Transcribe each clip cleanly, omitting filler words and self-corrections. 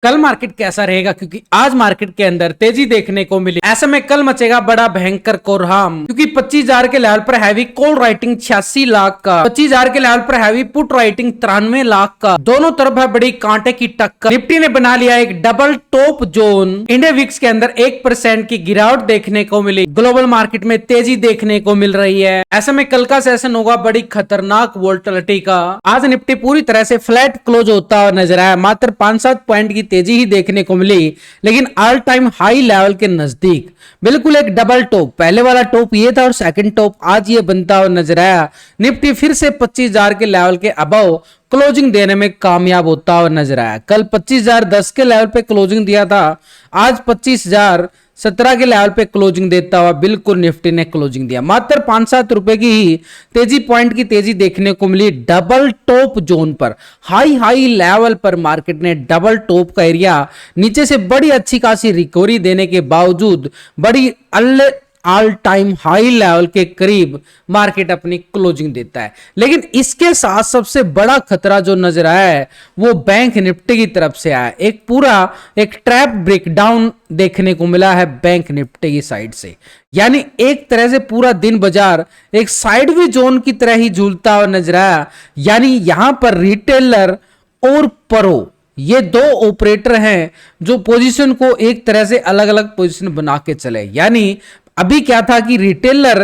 कल मार्केट कैसा रहेगा, क्योंकि आज मार्केट के अंदर तेजी देखने को मिली। ऐसे में कल मचेगा बड़ा भयंकर कोरहाम, क्योंकि 25,000 के लेवल पर हैवी कॉल राइटिंग 86 लाख का, 25,000 के लेवल पर हैवी पुट राइटिंग 93 लाख का, दोनों तरफ है बड़ी कांटे की टक्कर। निफ्टी ने बना लिया एक double top zone. India VIX के अंदर 1% की गिरावट देखने को मिली। ग्लोबल मार्केट में तेजी देखने को मिल रही है। ऐसे में कल का सेशन होगा बड़ी खतरनाक वोल्टिलिटी का। आज निफ्टी पूरी तरह से फ्लैट क्लोज होता हुआ नजर आया। मात्र 5-7 पॉइंट की तेजी ही देखने को मिली, लेकिन ऑल टाइम हाई लेवल के नजदीक बिल्कुल एक डबल टॉप, पहले वाला टॉप ये था और सेकंड टॉप आज ये बनता हुआ नजर आया। निफ्टी फिर से 25,000 के लेवल के अबव क्लोजिंग देने में कामयाब होता हुआ नजर आया। कल 25,010 के लेवल पे क्लोजिंग दिया था, आज 25,017 के लेवल पे क्लोजिंग देता हुआ बिल्कुल निफ्टी ने क्लोजिंग दिया। मात्र 5-7 रुपए की ही तेजी पॉइंट की तेजी देखने को मिली डबल टॉप जोन पर। हाई लेवल पर मार्केट ने डबल टॉप का एरिया नीचे से बड़ी अच्छी खासी रिकवरी देने के बावजूद बड़ी ऑल टाइम हाई लेवल के करीब मार्केट अपनी क्लोजिंग देता है। लेकिन इसके साथ सबसे बड़ा खतरा जो नजर आया है वो बैंक निफ्टी की तरफ से आया। एक ट्रैप ब्रेकडाउन देखने को मिला है बैंक निफ्टी की साइड से। यानी एक तरह से पूरा दिन बाजार एक साइडवे जोन की तरह ही झूलता हुआ नजर आया। यानी यहां पर रिटेलर और प्रो ये दो ऑपरेटर हैं जो पोजीशन को एक तरह से अलग अलग पोजीशन बना के चले। यानी अभी क्या था कि रिटेलर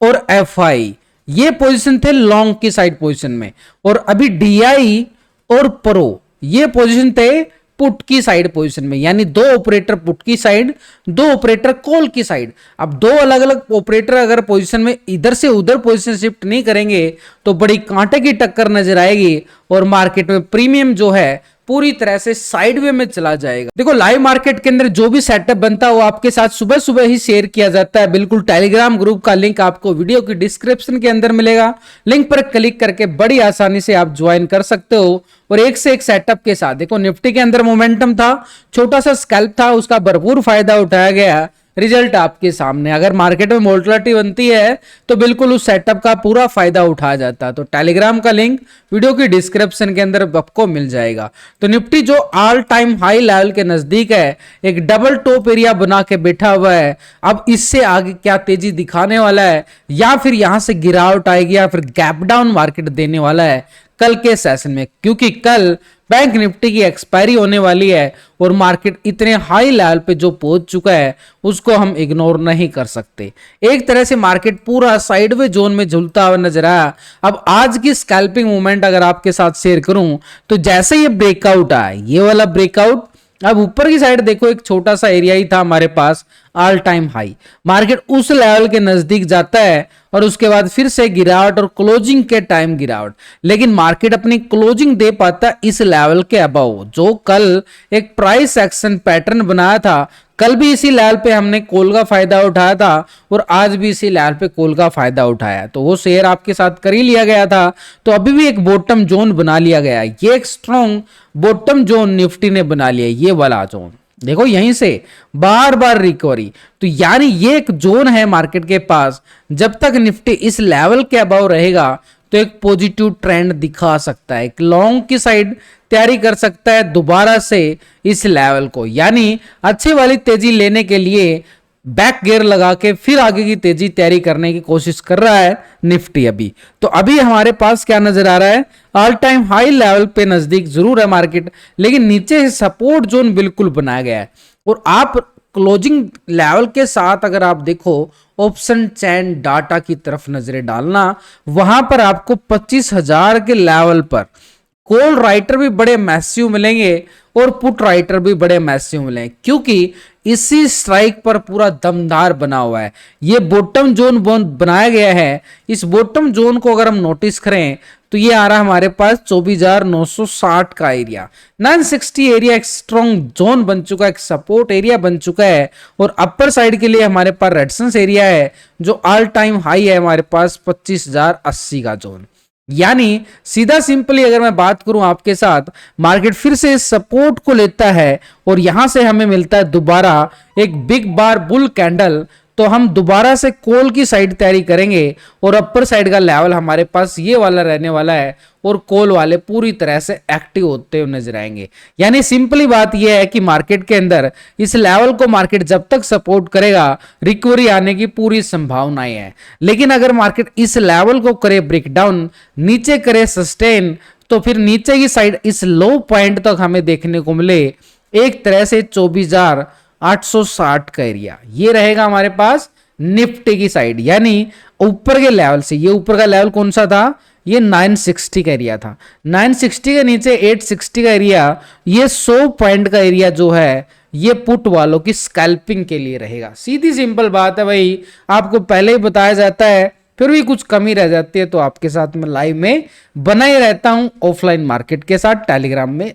और एफआई ये पोजीशन थे लॉन्ग की साइड पोजीशन में, और अभी डीआई और प्रो ये पोजीशन थे पुट की साइड पोजीशन में। यानी दो ऑपरेटर पुट की साइड, दो ऑपरेटर कॉल की साइड। अब दो अलग अलग ऑपरेटर अगर पोजीशन में इधर से उधर पोजीशन शिफ्ट नहीं करेंगे तो बड़ी कांटे की टक्कर नजर आएगी और मार्केट में प्रीमियम जो है पूरी तरह से साइडवे में चला जाएगा। देखो लाइव मार्केट के अंदर जो भी सेटअप बनता है वो आपके साथ सुबह सुबह ही शेयर किया जाता है। बिल्कुल टेलीग्राम ग्रुप का लिंक आपको वीडियो की डिस्क्रिप्शन के अंदर मिलेगा। लिंक पर क्लिक करके बड़ी आसानी से आप ज्वाइन कर सकते हो और एक से एक सेटअप के साथ। देखो निफ्टी के अंदर मोमेंटम था, छोटा सा स्कैल्प था, उसका भरपूर फायदा उठाया गया। रिजल्ट आपके सामने। अगर मार्केट में वोलेटिलिटी बनती है तो बिल्कुल उस सेटअप का पूरा फायदा उठाया जाता है। तो टेलीग्राम का लिंक वीडियो की डिस्क्रिप्शन के अंदर आपको मिल जाएगा। तो निफ्टी जो ऑल टाइम हाई लेवल के नजदीक है, एक डबल टॉप एरिया बना के बैठा हुआ है। अब इससे आगे क्या तेजी दिखाने वाला है, या फिर यहां से गिरावट आएगी, या फिर गैप डाउन मार्केट देने वाला है कल के सेशन में। क्योंकि कल बैंक निफ्टी की एक्सपायरी होने वाली है और मार्केट इतने हाई लेवल पे जो पहुंच चुका है उसको हम इग्नोर नहीं कर सकते। एक तरह से मार्केट पूरा साइडवे जोन में झूलता हुआ नजर आया। अब आज की स्कैल्पिंग मूवमेंट अगर आपके साथ शेयर करूं तो जैसे ये ब्रेकआउट आया, ये वाला ब्रेकआउट, अब ऊपर की साइड देखो एक छोटा सा एरिया ही था हमारे पास ऑल टाइम हाई, मार्केट उस लेवल के नजदीक जाता है और उसके बाद फिर से गिरावट और क्लोजिंग के टाइम गिरावट। लेकिन मार्केट अपनी क्लोजिंग दे पाता इस लेवल के अबव, जो कल एक प्राइस एक्शन पैटर्न बनाया था। कल भी इसी लेवल पे हमने कॉल का फायदा उठाया था और आज भी इसी लेवल पे कॉल का फायदा उठाया, तो वो शेयर आपके साथ कर ही लिया गया था। तो अभी भी एक बॉटम जोन बना लिया गया। ये एक स्ट्रॉन्ग बॉटम जोन निफ्टी ने बना लिया, ये वाला जोन देखो, यहीं से बार बार रिकवरी। तो यानी ये एक जोन है मार्केट के पास, जब तक निफ्टी इस लेवल के अबव रहेगा तो एक पॉजिटिव ट्रेंड दिखा सकता है, एक लॉन्ग की साइड तैयारी कर सकता है दोबारा से इस लेवल को। यानी अच्छी वाली तेजी लेने के लिए बैक गियर लगा के फिर आगे की तेजी तैयारी करने की कोशिश कर रहा है निफ्टी अभी। तो अभी हमारे पास क्या नजर आ रहा है, ऑल टाइम हाई लेवल पे नजदीक जरूर है मार्केट, लेकिन नीचे से सपोर्ट जोन बिल्कुल बनाया गया है। और आप क्लोजिंग लेवल के साथ अगर आप देखो ऑप्शन चैन डाटा की तरफ नजरें डालना, वहां पर आपको 25,000 के लेवल पर कॉल राइटर भी बड़े मैसिव मिलेंगे और पुट राइटर भी बड़े मैसिव मिलेंगे, क्योंकि इसी स्ट्राइक पर पूरा दमदार बना हुआ है। ये बॉटम जोन बनाया गया है। इस बॉटम जोन को अगर हम नोटिस करें तो ये आ रहा है हमारे पास 24,960 का एरिया। 960 एरिया एक स्ट्रॉन्ग जोन बन चुका है, एक सपोर्ट एरिया बन चुका है। और अपर साइड के लिए हमारे पास रेजिस्टेंस एरिया है जो ऑल टाइम हाई है हमारे पास 25,080 का जोन। यानी सीधा सिंपली अगर मैं बात करूं आपके साथ, मार्केट फिर से सपोर्ट को लेता है और यहां से हमें मिलता है दोबारा एक बिग बार बुल कैंडल। तो हम दोबारा से कॉल की साइड तैयारी करेंगे और अपर साइड का लेवल हमारे पास ये वाला रहने वाला है और कॉल वाले पूरी तरह से एक्टिव होते हुए नजर आएंगे। यानी सिंपली बात यह है कि मार्केट के अंदर इस लेवल को मार्केट जब तक सपोर्ट करेगा रिकवरी आने की पूरी संभावनाएं है। लेकिन अगर मार्केट इस लेवल को करे ब्रेकडाउन, नीचे करे सस्टेन, तो फिर नीचे की साइड इस लो पॉइंट तक हमें देखने को मिले एक तरह से 24,860 का एरिया, ये रहेगा हमारे पास निफ्टी की साइड। यानी ऊपर के लेवल से, ये ऊपर का लेवल कौन सा था, ये 960 का एरिया था। 960 के नीचे 860 का एरिया, ये 100 पॉइंट का एरिया जो है ये पुट वालों की स्कैल्पिंग के लिए रहेगा। सीधी सिंपल बात है भाई, आपको पहले ही बताया जाता है, फिर भी कुछ कमी रह जाती है तो आपके साथ में लाइव में बना ही रहता हूं ऑफलाइन मार्केट के साथ टेलीग्राम में।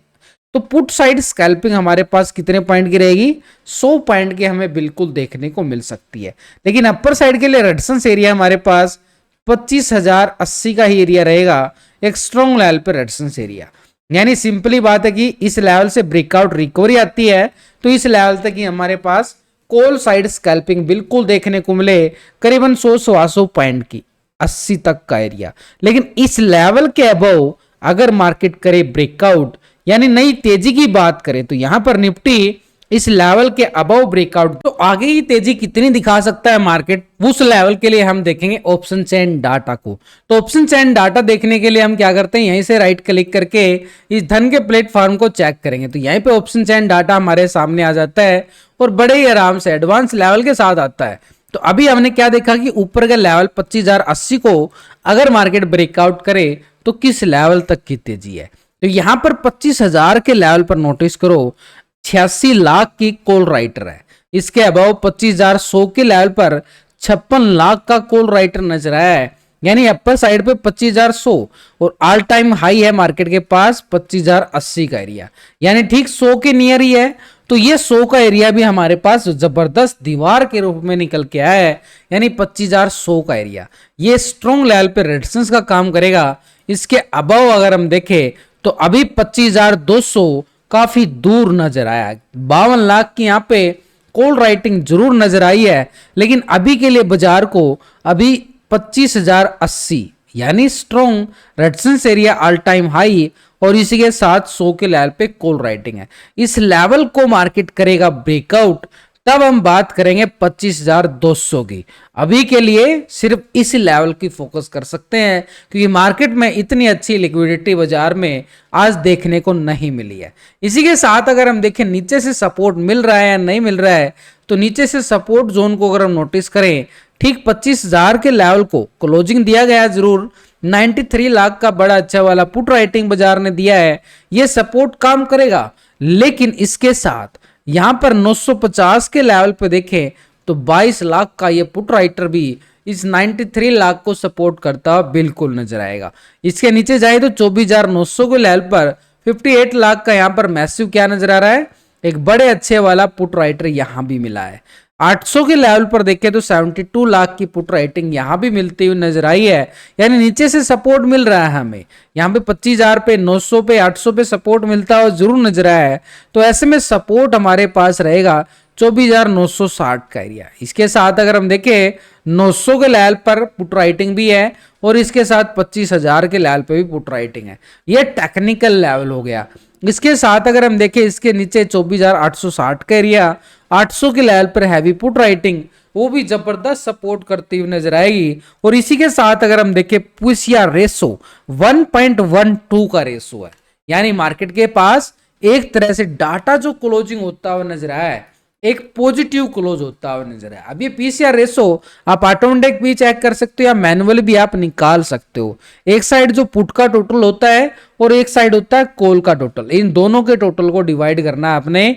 तो पुट साइड स्कैल्पिंग हमारे पास कितने पॉइंट की रहेगी, 100 पॉइंट की हमें बिल्कुल देखने को मिल सकती है। लेकिन अपर साइड के लिए रेजिस्टेंस एरिया हमारे पास 25,080 का ही एरिया रहेगा, एक स्ट्रॉन्ग लेवल पे रेजिस्टेंस एरिया। यानी सिंपली बात है कि इस लेवल से ब्रेकआउट रिकवरी आती है तो इस लेवल तक ही हमारे पास कॉल साइड स्कैल्पिंग बिल्कुल देखने को मिले, करीबन 100-125 पॉइंट की 80 तक का एरिया। लेकिन इस लेवल के अबव अगर मार्केट करे ब्रेकआउट, यानी नई तेजी की बात करें, तो यहां पर निफ्टी इस लेवल के अबव ब्रेकआउट, तो आगे ही तेजी कितनी दिखा सकता है मार्केट, उस लेवल के लिए हम देखेंगे ऑप्शन चेन डाटा को। तो ऑप्शन चेन डाटा देखने के लिए हम क्या करते हैं, यहीं से राइट क्लिक करके इस धन के प्लेटफॉर्म को चेक करेंगे। तो यहीं पे ऑप्शन चेन डाटा हमारे सामने आ जाता है और बड़े ही आराम से एडवांस लेवल के साथ आता है। तो अभी हमने क्या देखा कि ऊपर का लेवल 25,080 को अगर मार्केट ब्रेकआउट करे तो किस लेवल तक की तेजी है। तो यहां पर 25,000 के लेवल पर नोटिस करो 86 लाख की कॉल राइटर है। इसके अबाव 25,100 के लेवल पर 56 लाख का कॉल राइटर नजर आया है। यानी अपर साइड पे 25,100 और ऑल टाइम हाई है मार्केट के पास 25,080 का एरिया, यानी ठीक 100 के नियर ही है। तो ये 100 का एरिया भी हमारे पास जबरदस्त दीवार के रूप में निकल के आया है, यानी 25,100 का एरिया ये स्ट्रॉन्ग लेवल पे रेजिस्टेंस का काम करेगा। इसके अबव अगर हम देखें तो अभी 25,200 काफी दूर नजर आया है। 52 लाख की यहाँ पे कॉल राइटिंग जरूर नजर आई है, लेकिन अभी के लिए बाजार को अभी 25,080 यानी strong resistance area all time high और इसी के साथ 100 के लेवल पे कॉल राइटिंग है। इस लेवल को मार्केट करेगा ब्रेकआउट, तब हम बात करेंगे 25,200 की। अभी के लिए सिर्फ इस लेवल की फोकस कर सकते हैं, क्योंकि मार्केट में इतनी अच्छी लिक्विडिटी बाजार में आज देखने को नहीं मिली है। इसी के साथ अगर हम देखें नीचे से सपोर्ट मिल रहा है या नहीं मिल रहा है, तो नीचे से सपोर्ट जोन को अगर हम नोटिस करें, ठीक 25,000 के लेवल को क्लोजिंग दिया गया जरूर, 93 लाख का बड़ा अच्छा वाला पुट राइटिंग बाजार ने दिया है, ये सपोर्ट काम करेगा। लेकिन इसके साथ यहां पर 950 के लेवल पे देखें तो 22 लाख का ये पुट राइटर भी इस 93 लाख को सपोर्ट करता हुआ बिल्कुल नजर आएगा। इसके नीचे जाए तो 24,900 के लेवल पर 58 लाख का यहां पर मैसिव क्या नजर आ रहा है, एक बड़े अच्छे वाला पुट राइटर यहां भी मिला है। 800 के लेवल पर देखें तो 72 लाख की पुट राइटिंग यहां भी मिलती हुई नजर आई है, यानी नीचे से सपोर्ट मिल रहा है हमें। यहां पे 25,000 पे, 900 पे, 800 पे सपोर्ट मिलता हुआ जरूर नजर आया है। तो ऐसे में सपोर्ट हमारे पास रहेगा 24,960 का एरिया। इसके साथ अगर हम देखें 900 के लेवल पर पुट राइटिंग भी है और इसके साथ 25,000 के लेवल पे भी पुट राइटिंग है। ये टेक्निकल लेवल हो गया। इसके साथ अगर हम देखें इसके नीचे 24,860 का एरिया, 800 के लेवल पर हैवी पुट राइटिंग, वो भी जबरदस्त सपोर्ट करती हुई नजर आएगी। और इसी के साथ अगर हम देखें पीसीआर रेशो 1.12 का रेशो है, यानी मार्केट के पास एक तरह से डाटा जो क्लोजिंग होता हुआ नजर आया है, एक पॉजिटिव क्लोज होता हुआ नजर आया। अब ये पीसीआर रेशो आप ऑटोमेटिक भी चेक कर सकते हो या मैनुअली भी आप निकाल सकते हो। एक साइड जो पुट का टोटल होता है और एक साइड होता है कॉल का टोटल, इन दोनों के टोटल को डिवाइड करना है आपने।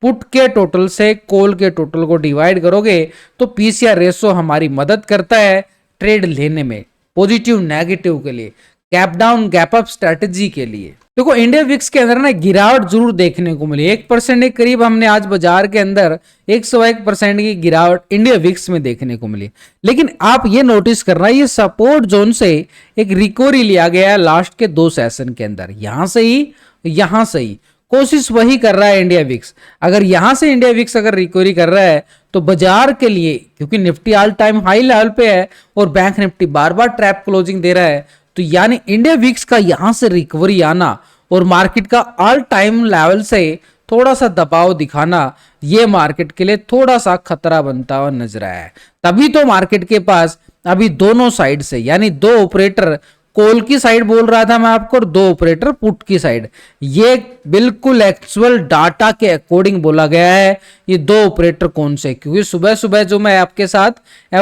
पुट के टोटल से कॉल के टोटल को डिवाइड करोगे तो पीसीआर रेशो हमारी मदद करता है ट्रेड लेने में, पॉजिटिव नेगेटिव के लिए, gap down gap up strategy के लिए। देखो इंडिया विक्स के अंदर ना गिरावट जरूर देखने को मिली, 1% के करीब हमने आज बाजार के अंदर 101% की गिरावट इंडिया विक्स में देखने को मिली। लेकिन आप ये नोटिस करना, ये सपोर्ट जोन से एक रिकवरी लिया गया है लास्ट के 2 सेशन के अंदर, यहां से ही कोशिश वही कर रहा है इंडिया विक्स। अगर यहां से इंडिया विक्स अगर रिकवरी कर रहा है तो बाजार के लिए, क्योंकि Nifty all time high level पे है और बैंक निफ्टी बार बार ट्रैप क्लोजिंग दे रहा है, तो यानी इंडिया विक्स का यहां से रिकवरी आना और मार्केट का ऑल टाइम लेवल से थोड़ा सा दबाव दिखाना, ये मार्केट के लिए थोड़ा सा खतरा बनता हुआ नजर आया है। तभी तो मार्केट के पास अभी दोनों साइड से, यानी दो ऑपरेटर, कॉल की साइड बोल रहा था मैं आपको और दो ऑपरेटर पुट की साइड, ये बिल्कुल एक्चुअल डाटा के अकॉर्डिंग बोला गया है। ये दो ऑपरेटर कौन से, क्योंकि सुबह सुबह जो मैं आपके साथ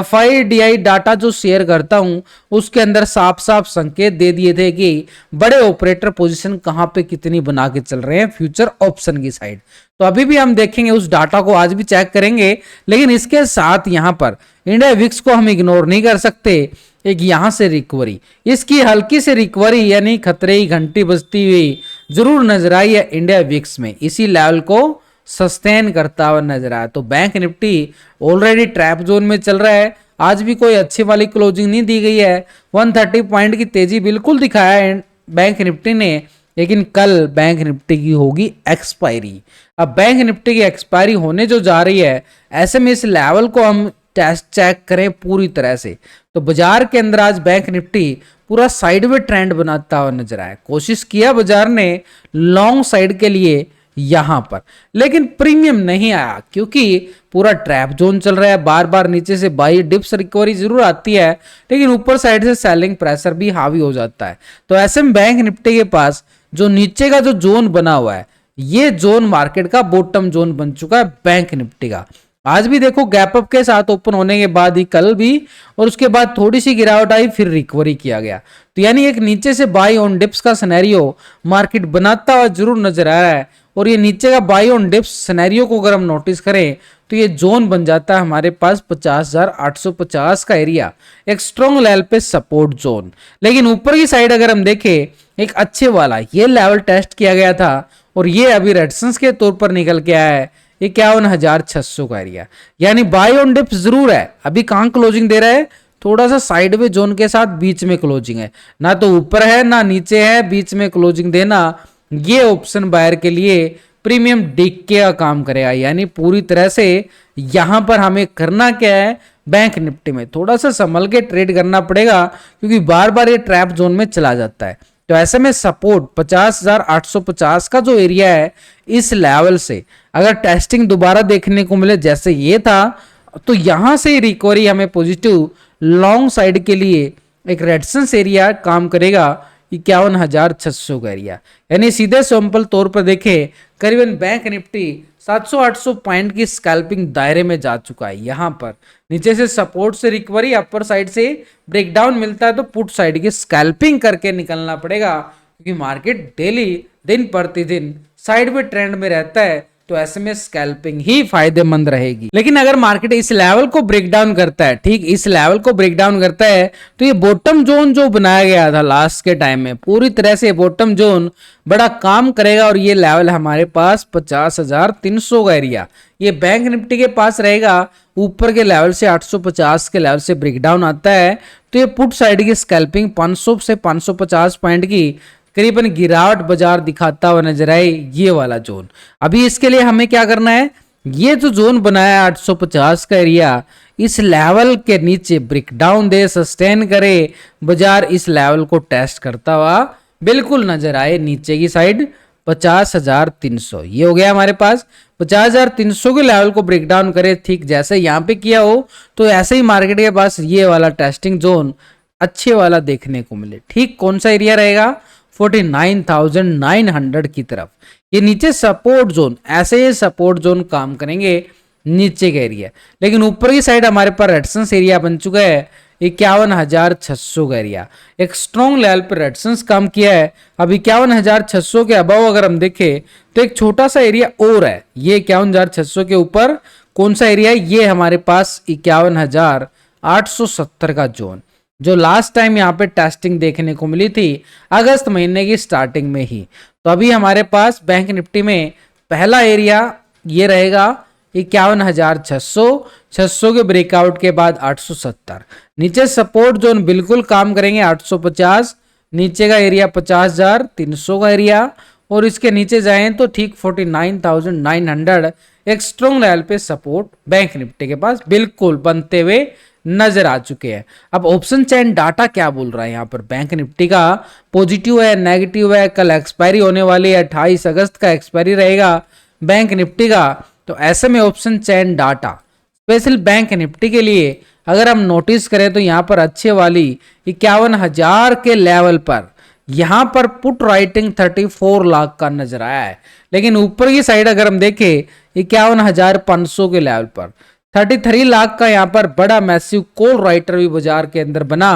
FIDI डाटा जो शेयर करता हूं उसके अंदर साफ साफ संकेत दे दिए थे कि बड़े ऑपरेटर पोजीशन कहां पे कितनी बना के चल रहे हैं फ्यूचर ऑप्शन की साइड। तो अभी भी हम देखेंगे उस डाटा को, आज भी चेक करेंगे। लेकिन इसके साथ यहां पर इंडिया विक्स को हम इग्नोर नहीं कर सकते। एक यहां से रिकवरी, इसकी हल्की से रिकवरी यानी खतरे की घंटी बजती हुई जरूर नजर आई है इंडिया विक्स में, इसी लेवल को सस्टेन करता हुआ नजर आया। तो bank Nifty already trap zone में चल रहा है। आज भी कोई अच्छी वाली क्लोजिंग नहीं दी गई है। 130 पॉइंट की तेजी बिल्कुल दिखाया है बैंक निफ्टी ने, लेकिन कल बैंक निफ्टी की होगी एक्सपायरी। अब बैंक निफ्टी की एक्सपायरी होने जो जा रही है, ऐसे में इस लेवल को हम टेस्ट चेक करें पूरी तरह से, तो बाजार के अंदर आज बैंक निफ्टी पूरा साइडवे ट्रेंड बनाता हुआ नजर आया। कोशिश किया बाजार ने लॉन्ग साइड के लिए यहां पर, लेकिन प्रीमियम नहीं आया क्योंकि पूरा ट्रैप जोन चल रहा है। बार बार नीचे से बाई डिप्स रिकवरी जरूर आती है, लेकिन ऊपर साइड से सेलिंग प्रेशर भी हावी हो जाता है। तो ऐसे में बैंक निफ्टी के पास जो नीचे का जो जोन बना हुआ है, ये जोन मार्केट का बॉटम जोन बन चुका है बैंक निफ्टी का। आज भी देखो गैप अप के साथ ओपन होने के बाद ही कल भी, और उसके बाद थोड़ी सी गिरावट आई, फिर रिकवरी किया गया। तो यानी एक नीचे से बाई ऑन डिप्स का सिनेरियो मार्केट बनाता हुआ जरूर नजर आ रहा है। और ये नीचे का बाई ऑन डिप्स सिनेरियो को अगर हम नोटिस करें तो ये जोन बन जाता है हमारे पास 50,850 का एरिया, एक स्ट्रॉन्ग लेवल पे सपोर्ट जोन। लेकिन ऊपर की साइड अगर हम देखें, एक अच्छे वाला ये लेवल टेस्ट किया गया था और ये अभी रेजिस्टेंस के तौर पर निकल के आया है 51,600 का एरिया, यानी बाय ऑन डिप्स जरूर है। अभी कहां क्लोजिंग दे रहा है, थोड़ा सा साइडवे जोन के साथ बीच में क्लोजिंग है, ना तो ऊपर है ना नीचे है, बीच में क्लोजिंग देना ये ऑप्शन बायर के लिए प्रीमियम डिके का काम करेगा। यानी पूरी तरह से यहां पर हमें करना क्या है, बैंक निफ्टी में थोड़ा सा संभल के ट्रेड करना पड़ेगा क्योंकि बार बार ये ट्रैप जोन में चला जाता है। तो ऐसे में सपोर्ट 50,850 का जो एरिया है, इस लेवल से अगर टेस्टिंग दोबारा देखने को मिले जैसे ये था, तो यहां से रिकवरी हमें पॉजिटिव लॉन्ग साइड के लिए एक रेजिस्टेंस एरिया काम करेगा 51,600 का एरिया। यानी सीधे सिंपल तौर पर देखें, करीबन बैंक निफ्टी 700-800 पॉइंट की स्कैल्पिंग दायरे में जा चुका है। यहां पर नीचे से सपोर्ट से रिकवरी, अपर साइड से ब्रेकडाउन मिलता है तो पुट साइड की स्कैल्पिंग करके निकलना पड़ेगा क्योंकि मार्केट डेली दिन प्रतिदिन साइड में ट्रेंड में रहता है। तो ऐसे में स्कैल्पिंग ही फायदेमंद रहेगी। लेकिन अगर मार्केट इस लेवल को ब्रेक डाउन करता है, ठीक इस लेवल को ब्रेक डाउन करता है, तो ये बॉटम जोन जो बनाया गया था लास्ट के टाइम में, पूरी तरह से बॉटम जोन बड़ा काम करेगा। और ये लेवल हमारे पास 50,300 का एरिया, ये बैंक निफ्टी के पास रहेगा। ऊपर के लेवल से 850 के लेवल से ब्रेक डाउन आता है तो ये पुट साइड की स्कैल्पिंग 500 से 550 पॉइंट की करीबन गिरावट बाजार दिखाता हुआ नजर आए, ये वाला जोन। अभी इसके लिए हमें क्या करना है, ये जो जोन बनाया 850 का एरिया, इस लेवल के नीचे ब्रेक डाउन दे, सस्टेन करे, बाजार इस लेवल को टेस्ट करता हुआ बिल्कुल नजर आए नीचे की साइड 50,300। ये हो गया हमारे पास 50,300 के लेवल को ब्रेक डाउन करे, ठीक जैसे यहाँ पे किया हो, तो ऐसे ही मार्केट के पास ये वाला टेस्टिंग जोन अच्छे वाला देखने को मिले। ठीक कौन सा एरिया रहेगा, 49,900 की तरफ। ये नीचे सपोर्ट जोन, ऐसे ये सपोर्ट जोन काम करेंगे नीचे का एरिया। लेकिन ऊपर की साइड हमारे पास रेजिस्टेंस एरिया बन चुका है 51,600 का एरिया, एक स्ट्रॉन्ग लेवल पर रेजिस्टेंस काम किया है। अब 51,600 के अबव अगर हम देखें तो एक छोटा सा एरिया और है, ये 51,600 के ऊपर कौन सा एरिया है, ये हमारे पास 51,870 का जोन, जो लास्ट टाइम यहाँ पे टेस्टिंग देखने को मिली थी अगस्त महीने की स्टार्टिंग में ही। तो अभी हमारे पास बैंक निफ्टी में पहला एरिया ये रहेगा 51,600 के ब्रेकआउट के बाद 870, नीचे सपोर्ट जोन बिल्कुल काम करेंगे 850, नीचे का एरिया 50,300 का एरिया, और इसके नीचे जाएं तो ठीक 49,900 एक स्ट्रॉन्ग लेवल पे सपोर्ट बैंक निफ्टी के पास बिल्कुल बनते हुए नजर आ चुके हैं। अब ऑप्शन चेन डाटा क्या बोल रहा है यहाँ पर, बैंक निफ्टी का पॉजिटिव है नेगेटिव है, कल एक्सपायरी होने वाली है, 28 अगस्त का एक्सपायरी रहेगा बैंक निफ्टी का। तो ऐसे में option chain data special bank Nifty के लिए अगर हम नोटिस करें तो यहाँ पर अच्छे वाली 51,000 के लेवल पर यहां पर पुट राइटिंग 34 लाख का नजर आया है। लेकिन ऊपर की साइड अगर हम देखें 51,500 के लेवल पर 33 लाख का यहां पर बड़ा मैसिव कॉल राइटर भी बाजार के अंदर बना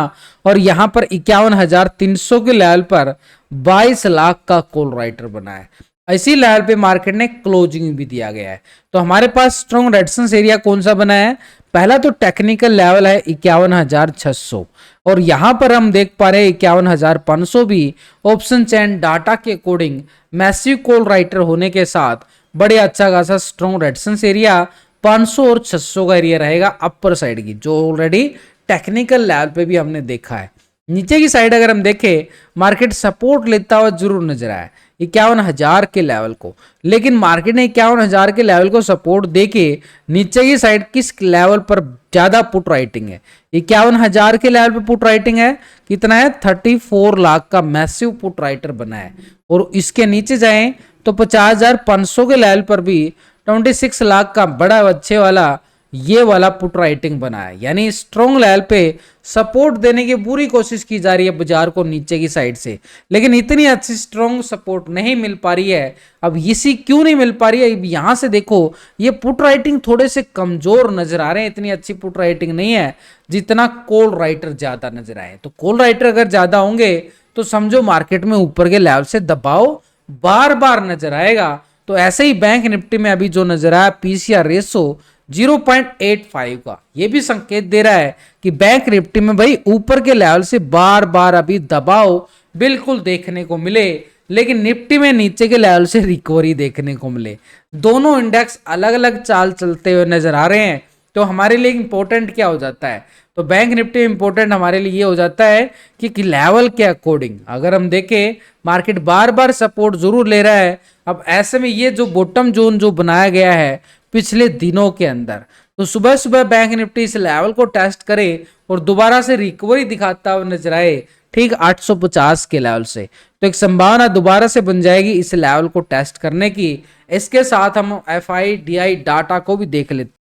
और यहां पर 51,300 के लेवल पर 22 लाख का कॉल राइटर बना है। इसी लेवल पे मार्केट ने क्लोजिंग भी दिया गया है। तो हमारे पास स्ट्रॉन्ग रेजिस्टेंस एरिया कौन सा बना है, पहला तो टेक्निकल लेवल है 51,600 और यहां पर हम देख पा रहे हैं 51,500 भी ऑप्शन चेन डाटा के अकॉर्डिंग मैसिव कॉल राइटर होने के साथ बड़े अच्छा खासा स्ट्रॉन्ग रेजिस्टेंस एरिया 500 और 600 का एरिया रहेगा अपर साइड की, जो ऑलरेडी टेक्निकल लेवल पे भी हमने देखा है। नीचे की साइड अगर हम देखें मार्केट सपोर्ट लेता हुआ जरूर नजर आया 51,000 के लेवल को, लेकिन मार्केट ने 51,000 के लेवल को सपोर्ट देके नीचे की साइड किस लेवल पर ज्यादा पुट राइटिंग है, 51,000 के लेवल पे पुट राइटिंग है कितना है 34 लाख का मैसिव पुट राइटर बना है। और इसके नीचे जाएं तो 50,500 के लेवल पर भी 26 लाख का बड़ा अच्छे वाला ये वाला पुट राइटिंग बना है। यानी स्ट्रॉन्ग लेवल पे सपोर्ट देने की पूरी कोशिश की जा रही है बाजार को नीचे की साइड से, लेकिन इतनी अच्छी स्ट्रॉन्ग सपोर्ट नहीं मिल पा रही है। अब इसी क्यों नहीं मिल पा रही है, अब यहां से देखो ये पुट राइटिंग थोड़े से कमजोर नजर आ रहे हैं, इतनी अच्छी पुट राइटिंग नहीं है जितना कॉल राइटर ज्यादा नजर आए। तो कॉल राइटर अगर ज्यादा होंगे तो समझो मार्केट में ऊपर के लेवल से दबाव बार बार नजर आएगा। तो ऐसे ही बैंक निफ्टी में अभी जो नजर आया पीसीआर रेशो 0.85 का, ये भी संकेत दे रहा है कि बैंक निफ्टी में भाई ऊपर के लेवल से बार बार अभी दबाव बिल्कुल देखने को मिले, लेकिन निफ्टी में नीचे के लेवल से रिकवरी देखने को मिले। दोनों इंडेक्स अलग अलग चाल चलते हुए नजर आ रहे हैं। तो हमारे लिए इंपॉर्टेंट क्या हो जाता है, तो बैंक निफ्टी में इंपॉर्टेंट हमारे लिए ये हो जाता है कि लेवल के अकॉर्डिंग अगर हम देखें मार्केट बार बार सपोर्ट जरूर ले रहा है। अब ऐसे में ये जो बॉटम जोन जो बनाया गया है पिछले दिनों के अंदर, तो सुबह सुबह बैंक निफ्टी इस लेवल को टेस्ट करे और दोबारा से रिकवरी दिखाता हुआ नजर आए ठीक 850 के लेवल से, तो एक संभावना दोबारा से बन जाएगी इस लेवल को टेस्ट करने की। इसके साथ हम FIDI डाटा को भी देख लेते हैं।